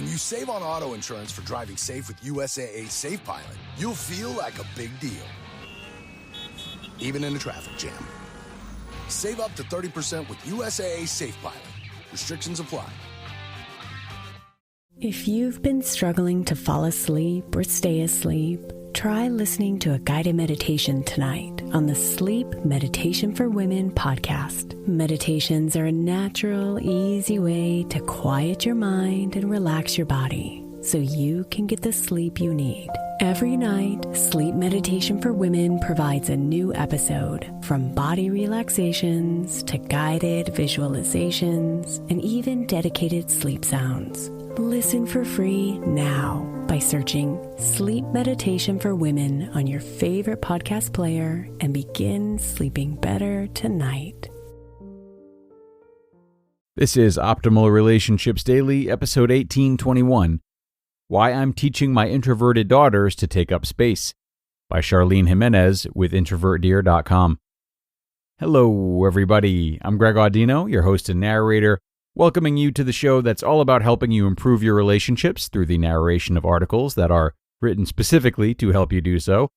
you save on auto insurance for driving safe with USAA Safe Pilot, you'll feel like a big deal, even in a traffic jam. Save up to 30% with USAA Safe Pilot. Restrictions apply. If you've been struggling to fall asleep or stay asleep, try listening to a guided meditation tonight on the Sleep Meditation for Women podcast. Meditations are a natural, easy way to quiet your mind and relax your body so you can get the sleep you need. Every night, Sleep Meditation for Women provides a new episode, from body relaxations to guided visualizations and even dedicated sleep sounds. Listen for free now by searching Sleep Meditation for Women on your favorite podcast player and begin sleeping better tonight. This is Optimal Relationships Daily, episode 1821, Why I'm Teaching My Introverted Daughters to Take Up Space, by Charlene Jimenez with introverted.com. Hello, everybody. I'm Greg Audino, your host and narrator, welcoming you to the show that's all about helping you improve your relationships through the narration of articles that are written specifically to help you do so.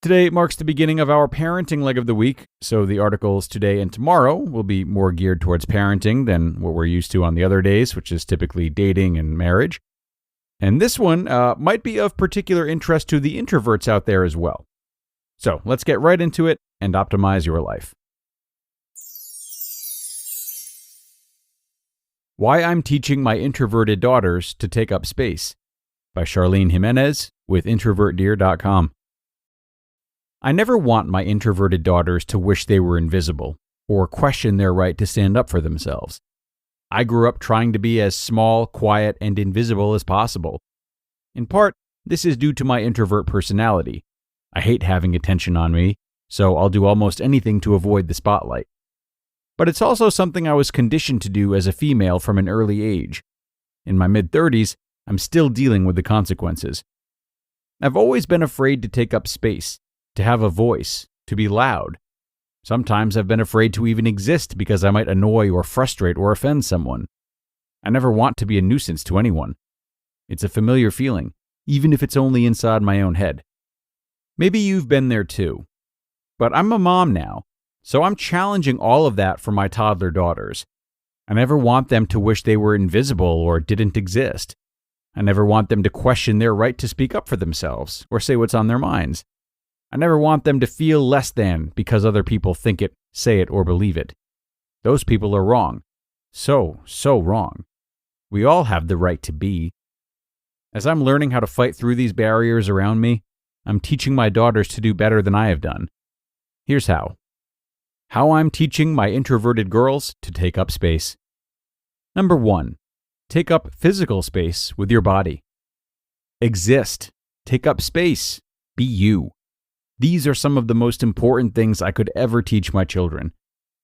Today marks the beginning of our parenting leg of the week, so the articles today and tomorrow will be more geared towards parenting than what we're used to on the other days, which is typically dating and marriage. And this one might be of particular interest to the introverts out there as well. So let's get right into it and optimize your life. Why I'm Teaching My Introverted Daughters to Take Up Space, by Charlene Jimenez with introverted.com. I never want my introverted daughters to wish they were invisible or question their right to stand up for themselves. I grew up trying to be as small, quiet, and invisible as possible. In part, this is due to my introvert personality. I hate having attention on me, so I'll do almost anything to avoid the spotlight. But it's also something I was conditioned to do as a female from an early age. In my mid-30s, I'm still dealing with the consequences. I've always been afraid to take up space, to have a voice, to be loud. Sometimes I've been afraid to even exist because I might annoy or frustrate or offend someone. I never want to be a nuisance to anyone. It's a familiar feeling, even if it's only inside my own head. Maybe you've been there too. But I'm a mom now, so I'm challenging all of that for my toddler daughters. I never want them to wish they were invisible or didn't exist. I never want them to question their right to speak up for themselves or say what's on their minds. I never want them to feel less than because other people think it, say it, or believe it. Those people are wrong. So wrong. We all have the right to be. As I'm learning how to fight through these barriers around me, I'm teaching my daughters to do better than I have done. Here's how. How I'm teaching my introverted girls to take up space. Number 1, take up physical space with your body. Exist. Take up space. Be you. These are some of the most important things I could ever teach my children.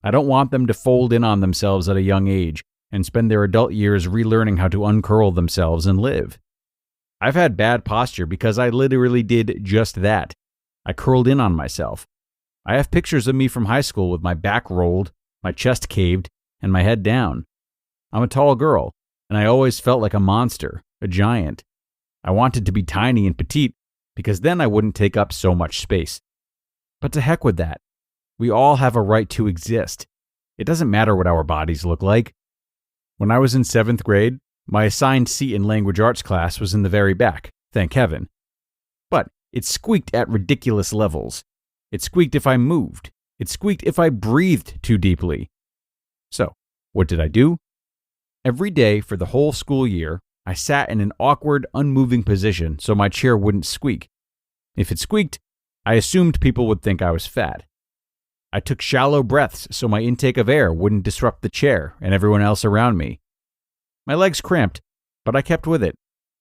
I don't want them to fold in on themselves at a young age and spend their adult years relearning how to uncurl themselves and live. I've had bad posture because I literally did just that. I curled in on myself. I have pictures of me from high school with my back rolled, my chest caved, and my head down. I'm a tall girl, and I always felt like a monster, a giant. I wanted to be tiny and petite because then I wouldn't take up so much space. But to heck with that. We all have a right to exist. It doesn't matter what our bodies look like. When I was in 7th grade, my assigned seat in language arts class was in the very back, thank heaven. But it squeaked at ridiculous levels. It squeaked if I moved. It squeaked if I breathed too deeply. So, what did I do? Every day for the whole school year, I sat in an awkward, unmoving position so my chair wouldn't squeak. If it squeaked, I assumed people would think I was fat. I took shallow breaths so my intake of air wouldn't disrupt the chair and everyone else around me. My legs cramped, but I kept with it,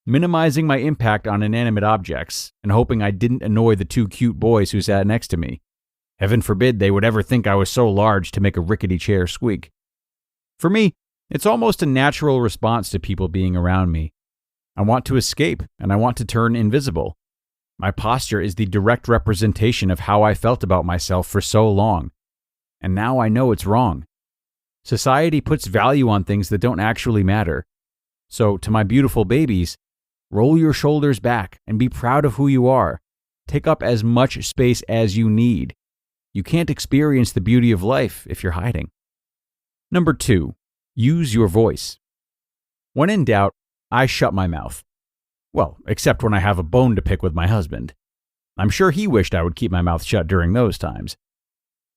minimizing my impact on inanimate objects and hoping I didn't annoy the 2 cute boys who sat next to me. Heaven forbid they would ever think I was so large to make a rickety chair squeak. For me, it's almost a natural response to people being around me. I want to escape, and I want to turn invisible. My posture is the direct representation of how I felt about myself for so long. And now I know it's wrong. Society puts value on things that don't actually matter. So, to my beautiful babies, roll your shoulders back and be proud of who you are. Take up as much space as you need. You can't experience the beauty of life if you're hiding. Number 2, use your voice. When in doubt, I shut my mouth. Well, except when I have a bone to pick with my husband. I'm sure he wished I would keep my mouth shut during those times.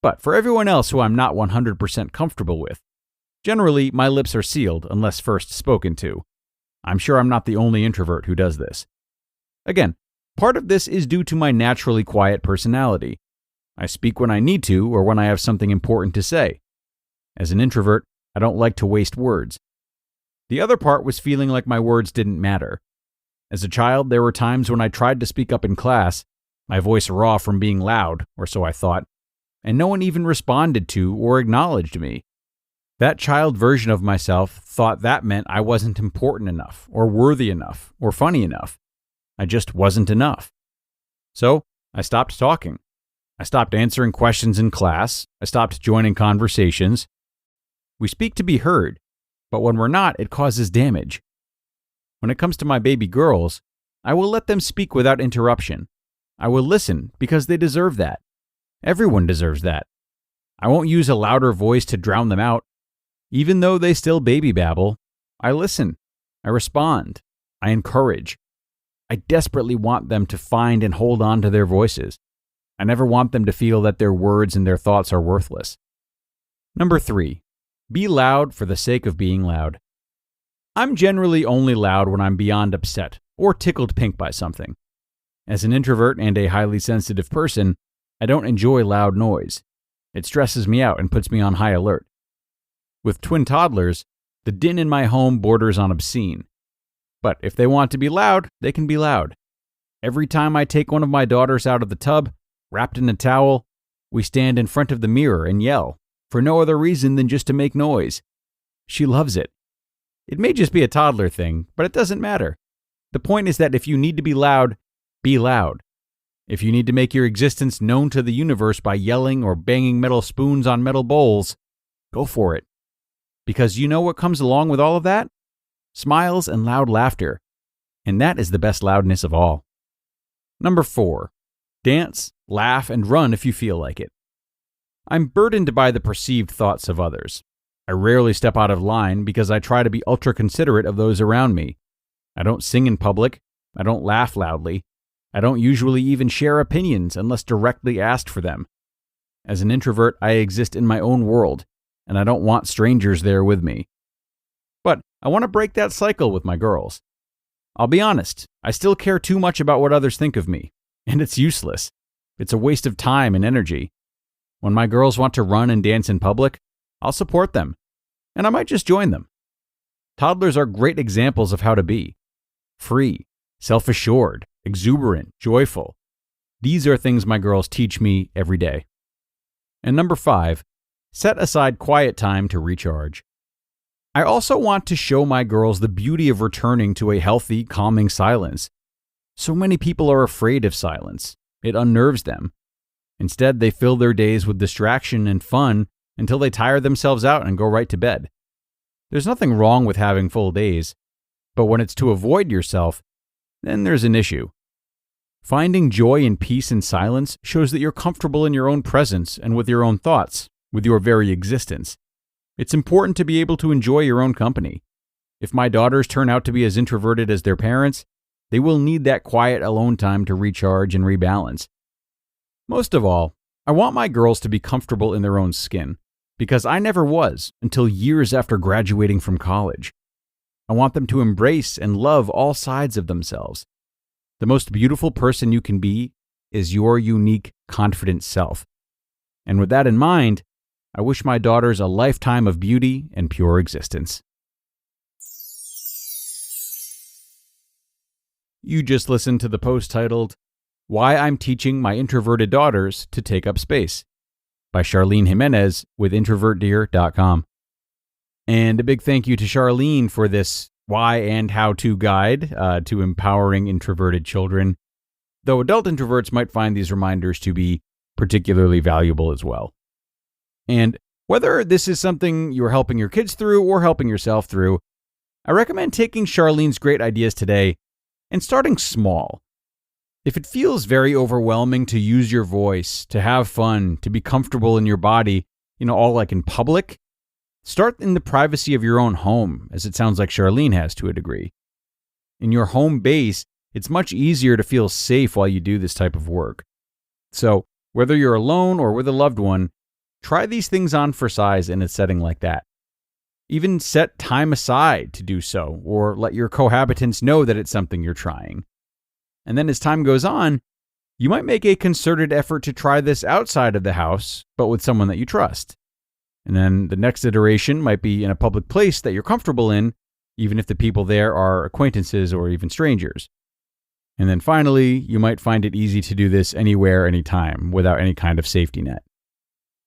But for everyone else who I'm not 100% comfortable with, generally my lips are sealed unless first spoken to. I'm sure I'm not the only introvert who does this. Again, part of this is due to my naturally quiet personality. I speak when I need to or when I have something important to say. As an introvert, I don't like to waste words. The other part was feeling like my words didn't matter. As a child, there were times when I tried to speak up in class, my voice raw from being loud, or so I thought, and no one even responded to or acknowledged me. That child version of myself thought that meant I wasn't important enough, or worthy enough, or funny enough. I just wasn't enough. So, I stopped talking. I stopped answering questions in class. I stopped joining conversations. We speak to be heard, but when we're not, it causes damage. When it comes to my baby girls, I will let them speak without interruption. I will listen because they deserve that. Everyone deserves that. I won't use a louder voice to drown them out. Even though they still baby babble, I listen. I respond. I encourage. I desperately want them to find and hold on to their voices. I never want them to feel that their words and their thoughts are worthless. Number 3, be loud for the sake of being loud. I'm generally only loud when I'm beyond upset or tickled pink by something. As an introvert and a highly sensitive person, I don't enjoy loud noise. It stresses me out and puts me on high alert. With twin toddlers, the din in my home borders on obscene. But if they want to be loud, they can be loud. Every time I take one of my daughters out of the tub, wrapped in a towel, we stand in front of the mirror and yell, for no other reason than just to make noise. She loves it. It may just be a toddler thing, but it doesn't matter. The point is that if you need to be loud, be loud. If you need to make your existence known to the universe by yelling or banging metal spoons on metal bowls, go for it. Because you know what comes along with all of that? Smiles and loud laughter. And that is the best loudness of all. Number 4, dance, laugh, and run if you feel like it. I'm burdened by the perceived thoughts of others. I rarely step out of line because I try to be ultra considerate of those around me. I don't sing in public. I don't laugh loudly. I don't usually even share opinions unless directly asked for them. As an introvert, I exist in my own world, and I don't want strangers there with me. But I want to break that cycle with my girls. I'll be honest, I still care too much about what others think of me, and it's useless. It's a waste of time and energy. When my girls want to run and dance in public, I'll support them, and I might just join them. Toddlers are great examples of how to be. Free, self-assured, exuberant, joyful. These are things my girls teach me every day. And number 5, set aside quiet time to recharge. I also want to show my girls the beauty of returning to a healthy, calming silence. So many people are afraid of silence. It unnerves them. Instead, they fill their days with distraction and fun until they tire themselves out and go right to bed. There's nothing wrong with having full days, but when it's to avoid yourself, then there's an issue. Finding joy and peace in silence shows that you're comfortable in your own presence and with your own thoughts, with your very existence. It's important to be able to enjoy your own company. If my daughters turn out to be as introverted as their parents, they will need that quiet alone time to recharge and rebalance. Most of all, I want my girls to be comfortable in their own skin, because I never was until years after graduating from college. I want them to embrace and love all sides of themselves. The most beautiful person you can be is your unique, confident self. And with that in mind, I wish my daughters a lifetime of beauty and pure existence. You just listened to the post titled, Why I'm Teaching My Introverted Daughters to Take Up Space by Charlene Jimenez with Introverted.com. And a big thank you to Charlene for this why and how-to guide to empowering introverted children, though adult introverts might find these reminders to be particularly valuable as well. And whether this is something you're helping your kids through or helping yourself through, I recommend taking Charlene's great ideas today and starting small. If it feels very overwhelming to use your voice, to have fun, to be comfortable in your body, all like in public, start in the privacy of your own home, as it sounds like Charlene has to a degree. In your home base, it's much easier to feel safe while you do this type of work. So, whether you're alone or with a loved one, try these things on for size in a setting like that. Even set time aside to do so, or let your cohabitants know that it's something you're trying. And then as time goes on, you might make a concerted effort to try this outside of the house, but with someone that you trust. And then the next iteration might be in a public place that you're comfortable in, even if the people there are acquaintances or even strangers. And then finally, you might find it easy to do this anywhere, anytime, without any kind of safety net.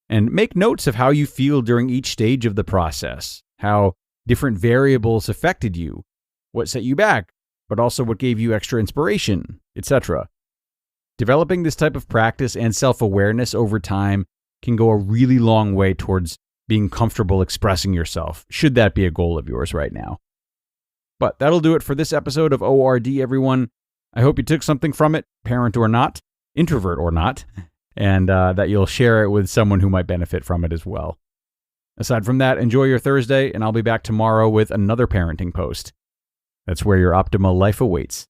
And make notes of how you feel during each stage of the process, how different variables affected you, what set you back, but also what gave you extra inspiration, etc. Developing this type of practice and self-awareness over time can go a really long way towards being comfortable expressing yourself, should that be a goal of yours right now. But that'll do it for this episode of ORD, everyone. I hope you took something from it, parent or not, introvert or not, and that you'll share it with someone who might benefit from it as well. Aside from that, enjoy your Thursday, and I'll be back tomorrow with another parenting post. That's where your optimal life awaits.